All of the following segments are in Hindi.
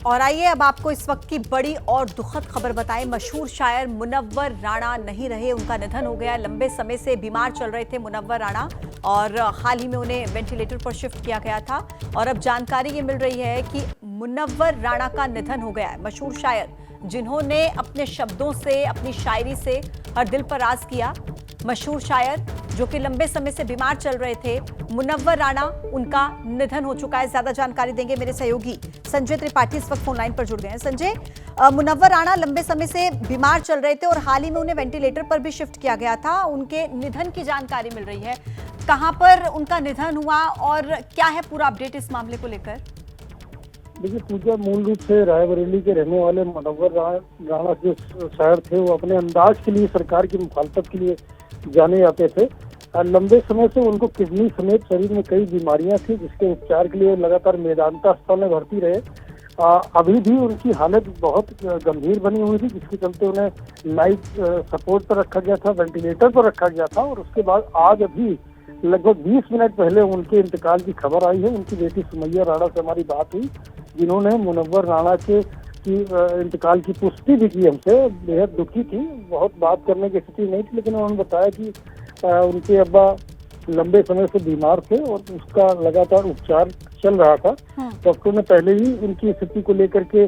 और आइए अब आपको इस वक्त की बड़ी और दुखद खबर बताएं। मशहूर शायर मुनव्वर राणा नहीं रहे, उनका निधन हो गया। लंबे समय से बीमार चल रहे थे मुनव्वर राणा और हाल ही में उन्हें वेंटिलेटर पर शिफ्ट किया गया था। और अब जानकारी ये मिल रही है कि मुनव्वर राणा का निधन हो गया है। मशहूर शायर जिन्होंने अपने शब्दों से, अपनी शायरी से हर दिल पर राज किया। मशहूर शायर जो कि लंबे समय से बीमार चल रहे थे, मुनव्वर राणा, उनका निधन हो चुका है। ज्यादा जानकारी देंगे मेरे सहयोगी संजय त्रिपाठी, इस वक्त फोन लाइन पर जुड़ गए हैं। संजय, मुनव्वर राणा लंबे समय से बीमार चल रहे थे और हाल ही में उन्हें वेंटिलेटर पर भी शिफ्ट किया गया था। उनके निधन की जानकारी मिल रही है, कहां पर उनका निधन हुआ और क्या है पूरा अपडेट इस मामले को लेकर? देखिए पूजा, मूल रूप से रायबरेली के रहने वाले मुनव्वर राणा जो शायर थे, वो अपने अंदाज के लिए सरकार की मुखालफत के लिए जाने जाते थे। लंबे समय से उनको किडनी समेत शरीर में कई बीमारियां थी, जिसके उपचार के लिए लगातार मेदांता अस्पताल में भर्ती रहे। अभी भी उनकी हालत बहुत गंभीर बनी हुई थी, जिसके चलते उन्हें लाइफ सपोर्ट पर रखा गया था, वेंटिलेटर पर रखा गया था। और उसके बाद आज अभी लगभग 20 मिनट पहले उनके इंतकाल की खबर आई है। उनकी बेटी सुमैया राणा से हमारी बात हुई, जिन्होंने मुनव्वर राणा के इंतकाल की पुष्टि भी की हमसे। बेहद दुखी थी, बहुत बात करने की स्थिति नहीं थी, लेकिन उन्होंने बताया कि उनके अब्बा लंबे समय से बीमार थे और उसका लगातार उपचार चल रहा था। डॉक्टर ने पहले ही उनकी स्थिति को लेकर के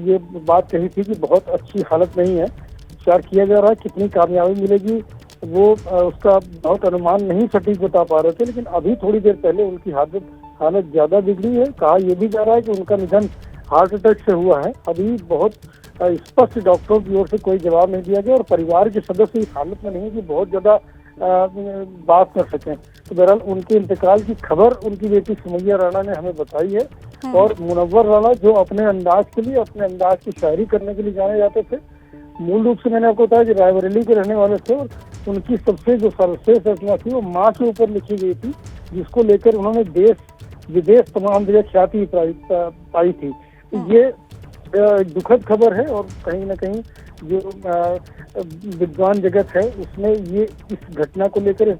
ये बात कही थी कि बहुत अच्छी हालत नहीं है, उपचार किया जा रहा है। कितनी कामयाबी मिलेगी वो उसका बहुत अनुमान नहीं सटीक बता पा रहे थे, लेकिन अभी थोड़ी देर पहले उनकी हालत ज्यादा बिगड़ी है। कहा यह भी जा रहा है कि उनका निधन हार्ट अटैक से हुआ है। अभी बहुत स्पष्ट डॉक्टरों की ओर से कोई जवाब नहीं दिया गया और परिवार के सदस्य इस हालत में नहीं है कि बहुत ज्यादा बात कर सकें। तो बहरहाल उनके इंतकाल की खबर उनकी बेटी सुमैया राणा ने हमें बताई है। और मुनव्वर राणा जो अपने अंदाज के लिए, अपने अंदाज की शायरी करने के लिए जाने जाते थे। मूल रूप से मैंने आपको बताया कि रायबरेली के रहने वाले थे और उनकी सबसे जो सर्वश्रेष्ठ रचना थी वो माँ के ऊपर लिखी गई थी, जिसको लेकर उन्होंने देश विदेश तमाम जगह ख्याति पाई थी। ये दुखद खबर है और कहीं ना कहीं जो विद्वान जगत है उसमें ये इस घटना को लेकर,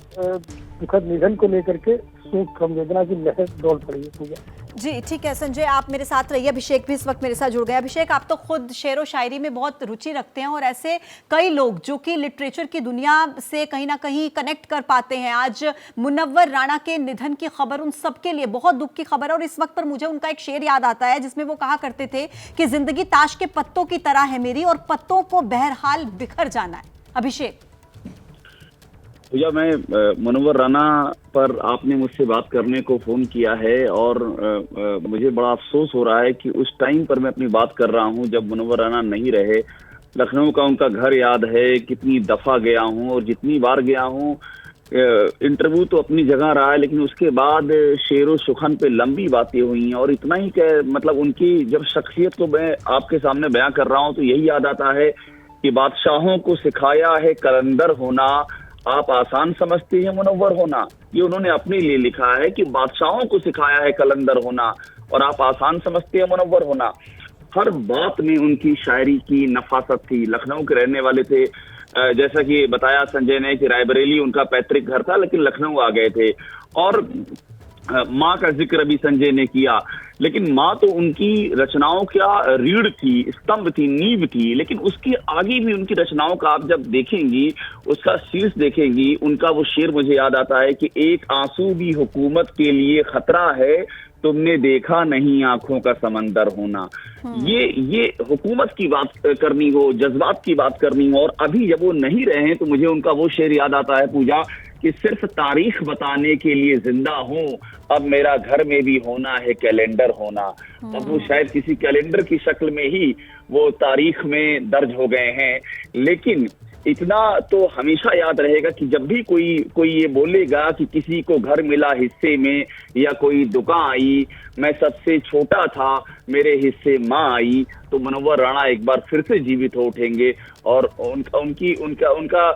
दुखद निधन को लेकर के शोक संवेदना की लहर दौड़ पड़ी है। पूजा जी ठीक है संजय, आप मेरे साथ रहिए। अभिषेक भी इस वक्त मेरे साथ जुड़ गए। अभिषेक, आप तो खुद शेर व शायरी में बहुत रुचि रखते हैं और ऐसे कई लोग जो कि लिटरेचर की दुनिया से कहीं ना कहीं कनेक्ट कर पाते हैं। आज मुनव्वर राणा के निधन की खबर उन सबके लिए बहुत दुख की खबर है और इस वक्त पर मुझे उनका एक शेर याद आता है जिसमें वो कहा करते थे कि जिंदगी ताश के पत्तों की तरह है मेरी और पत्तों को बहरहाल बिखर जाना है। अभिषेक भैया, मैं मुनव्वर राणा पर आपने मुझसे बात करने को फोन किया है और मुझे बड़ा अफसोस हो रहा है कि उस टाइम पर मैं अपनी बात कर रहा हूं जब मुनव्वर राणा नहीं रहे। लखनऊ का उनका घर याद है, कितनी दफा गया हूं और जितनी बार गया हूं। इंटरव्यू तो अपनी जगह रहा है, लेकिन उसके बाद शेर सुखन पे लंबी बातें हुई हैं। और इतना ही क्या, मतलब उनकी जब शख्सियत को मैं आपके सामने बयां कर रहा हूं तो यही याद आता है कि बादशाहों को सिखाया है कलंदर होना, आप आसान समझते हैं मुनव्वर होना। ये उन्होंने अपने लिए लिखा है कि बादशाहों को सिखाया है कलंदर होना और आप आसान समझते हैं मुनव्वर होना। हर बात में उनकी शायरी की नफासत थी। लखनऊ के रहने वाले थे, जैसा कि बताया संजय ने कि रायबरेली उनका पैतृक घर था, लेकिन लखनऊ आ गए थे। और माँ का जिक्र भी संजय ने किया, लेकिन माँ तो उनकी रचनाओं का रीढ़ थी, स्तंभ थी, नींव थी। लेकिन उसके आगे भी उनकी रचनाओं का आप जब देखेंगी, उसका शीर्ष देखेंगी, उनका वो शेर मुझे याद आता है कि एक आंसू भी हुकूमत के लिए खतरा है, तुमने देखा नहीं आंखों का समंदर होना। ये हुकूमत की बात करनी हो, जज्बात की बात करनी हो, और अभी जब वो नहीं रहे तो मुझे उनका वो शेर याद आता है पूजा कि सिर्फ तारीख बताने के लिए जिंदा हूँ, अब मेरा घर में भी होना है कैलेंडर होना। अब वो शायद किसी कैलेंडर की शक्ल में ही वो तारीख में दर्ज हो गए हैं। लेकिन इतना तो हमेशा याद रहेगा कि जब भी कोई ये बोलेगा कि किसी को घर मिला हिस्से में या कोई दुकान आई, मैं सबसे छोटा था मेरे हिस्से माँ आई, तो मुनव्वर राणा एक बार फिर से जीवित हो उठेंगे। और उनका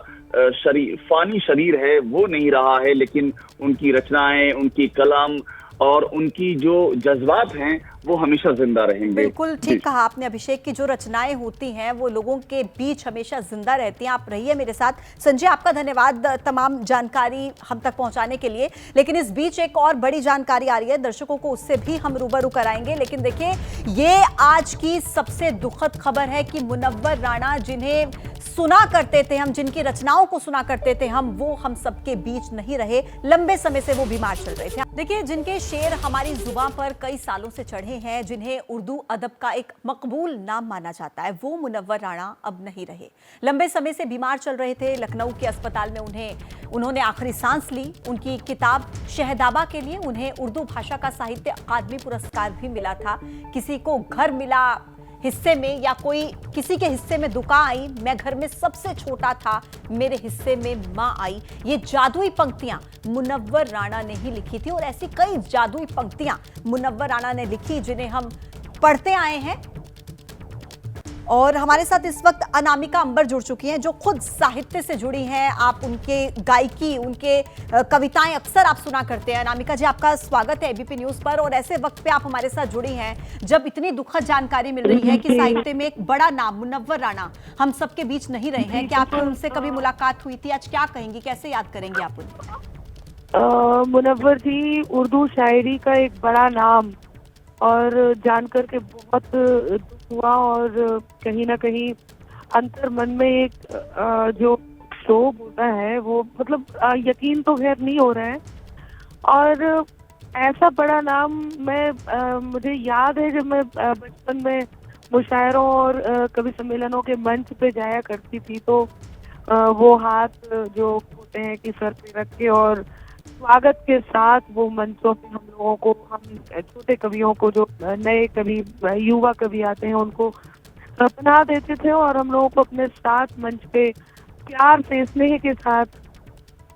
फानी शरीर है वो नहीं रहा है, लेकिन उनकी रचनाएं, उनकी कलम और उनकी जो जज्बात हैं वो हमेशा जिंदा रहेंगे। बिल्कुल जी। ठीक कहा आपने अभिषेक की जो रचनाएं होती हैं वो लोगों के बीच हमेशा जिंदा रहती हैं। आप रहिए मेरे साथ। संजय, आपका धन्यवाद तमाम जानकारी हम तक पहुंचाने के लिए। लेकिन इस बीच एक और बड़ी जानकारी आ रही है, दर्शकों को उससे भी हम रूबरू कराएंगे। लेकिन देखिए, ये आज की सबसे दुखद खबर है कि मुनव्वर राणा, जिन्हें सुना करते थे हम, जिनकी रचनाओं को सुना करते थे वो हम सबके बीच नहीं रहे। लंबे समय से वो बीमार चल रहे थे। देखिए, जिनके शेर हमारी जुबान पर कई सालों से चढ़े हैं, जिन्हें उर्दू अदब का एक मकबूल नाम माना जाता है, वो मुनव्वर राणा अब नहीं रहे। लंबे समय से बीमार चल रहे थे। लखनऊ के अस्पताल में उन्होंने आखिरी सांस ली। उनकी किताब शहदाबा के लिए उन्हें उर्दू भाषा का साहित्य अकादमी पुरस्कार भी मिला था। किसी को घर मिला हिस्से में, या कोई किसी के हिस्से में दुआ आई, मैं घर में सबसे छोटा था, मेरे हिस्से में माँ आई। ये जादुई पंक्तियां मुनव्वर राणा ने ही लिखी थी। और ऐसी कई जादुई पंक्तियां मुनव्वर राणा ने लिखी जिन्हें हम पढ़ते आए हैं। और हमारे साथ इस वक्त अनामिका अंबर जुड़ चुकी हैं, जो खुद साहित्य से जुड़ी हैं। आप उनके गायकी, उनके कविताएं अक्सर आप सुना करते हैं। अनामिका जी, आपका स्वागत है एबीपी न्यूज पर। और ऐसे वक्त पे आप हमारे साथ जुड़ी हैं जब इतनी दुखद जानकारी मिल रही है कि साहित्य में एक बड़ा नाम मुनव्वर राणा हम सबके बीच नहीं रहे हैं। क्या आपकी उनसे कभी मुलाकात हुई थी? आज क्या कहेंगी, कैसे याद करेंगे आप उनको? मुनव्वर जी उर्दू शायरी का एक बड़ा नाम, और जानकर के बहुत दुख हुआ। और कहीं ना कहीं अंतर मन में एक जो शोक होता है वो मतलब यकीन तो खैर नहीं हो रहा है। और ऐसा बड़ा नाम मुझे याद है जब मैं बचपन में मुशायरों और कवि सम्मेलनों के मंच पे जाया करती थी, तो वो हाथ जो होते हैं कि सर पे रख के और स्वागत के साथ वो मंचों पे हम लोगों को, हम छोटे कवियों को, जो नए कवि, युवा कवि आते हैं, उनको अपना देते थे और हम लोगों को अपने साथ मंच पे प्यार से, स्नेह के साथ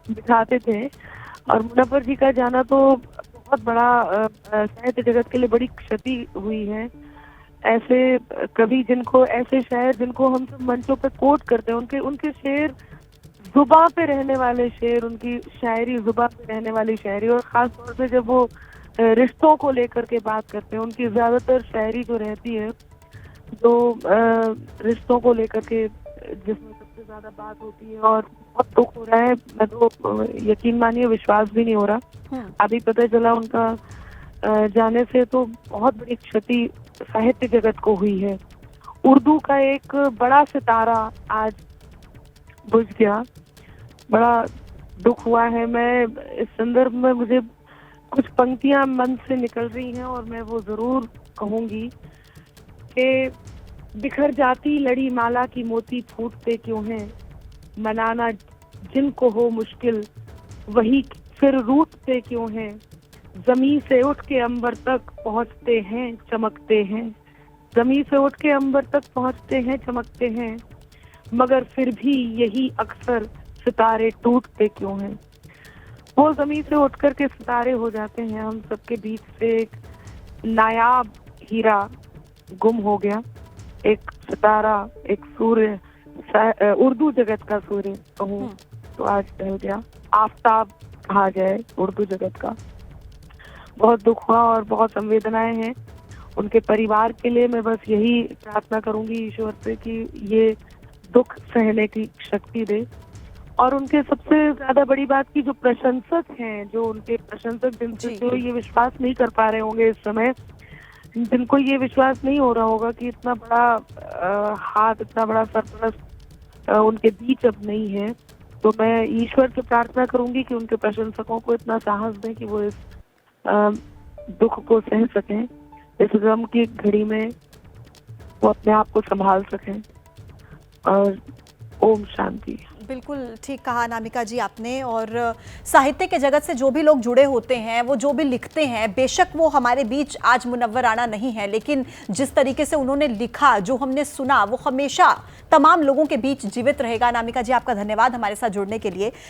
बिठाते थे। और मुनव्वर जी का जाना तो बहुत बड़ा साहित्य जगत के लिए बड़ी क्षति हुई है। ऐसे कवि जिनको, ऐसे शायर जिनको हम सब मंचों पे कोट करते हैं, उनके शेर जुबां पे रहने वाले शेर, उनकी शायरी जुबां पे रहने वाली शायरी। और खास तौर से जब वो रिश्तों को लेकर के बात करते हैं, उनकी ज्यादातर शायरी जो रहती है, जो रिश्तों को लेकर के, जिसमें सबसे ज्यादा बात होती है। और बहुत दुख हो रहा है, मैं तो यकीन मानिए विश्वास भी नहीं हो रहा। अभी पता चला उनका जाने से, तो बहुत बड़ी क्षति साहित्य जगत को हुई है। उर्दू का एक बड़ा सितारा आज बुझ गया, बड़ा दुख हुआ है। मैं इस संदर्भ में, मुझे कुछ पंक्तियां मन से निकल रही हैं और मैं वो जरूर कहूंगी कि बिखर जाती लड़ी माला की मोती फूटते क्यों हैं, मनाना जिनको हो मुश्किल वही फिर रूठते क्यों हैं, जमीन से उठ के अंबर तक पहुंचते हैं चमकते हैं, जमीन से उठ के अंबर तक पहुंचते हैं चमकते हैं, मगर फिर भी यही अक्सर सितारे टूटते क्यों हैं। वो जमीन से उठकर के सितारे हो जाते हैं। हम सबके बीच से एक नायाब हीरा गुम हो गया, एक सितारा, एक सूर्य, उर्दू जगत का सूर्य कहूँ तो आज ढल गया, आफताब कहा जाए उर्दू जगत का। बहुत दुख हुआ और बहुत संवेदनाएं हैं उनके परिवार के लिए। मैं बस यही प्रार्थना करूंगी ईश्वर से कि ये दुख सहने की शक्ति दे। और उनके सबसे ज्यादा बड़ी बात की जो प्रशंसक हैं, जो उनके प्रशंसक जो ये विश्वास नहीं कर पा रहे होंगे इस समय, जिनको ये विश्वास नहीं हो रहा होगा कि इतना बड़ा हाथ, इतना बड़ा सरपरस्त उनके बीच अब नहीं है, तो मैं ईश्वर से प्रार्थना करूंगी कि उनके प्रशंसकों को इतना साहस दें कि वो इस दुख को सह सकें, इस गम की घड़ी में वो अपने आप को संभाल सकें। और ओम शांति। बिल्कुल ठीक कहा अनामिका जी आपने। और साहित्य के जगत से जो भी लोग जुड़े होते हैं, वो जो भी लिखते हैं, बेशक वो हमारे बीच आज मुनव्वर राणा नहीं है, लेकिन जिस तरीके से उन्होंने लिखा, जो हमने सुना, वो हमेशा तमाम लोगों के बीच जीवित रहेगा। अनामिका जी, आपका धन्यवाद हमारे साथ जुड़ने के लिए।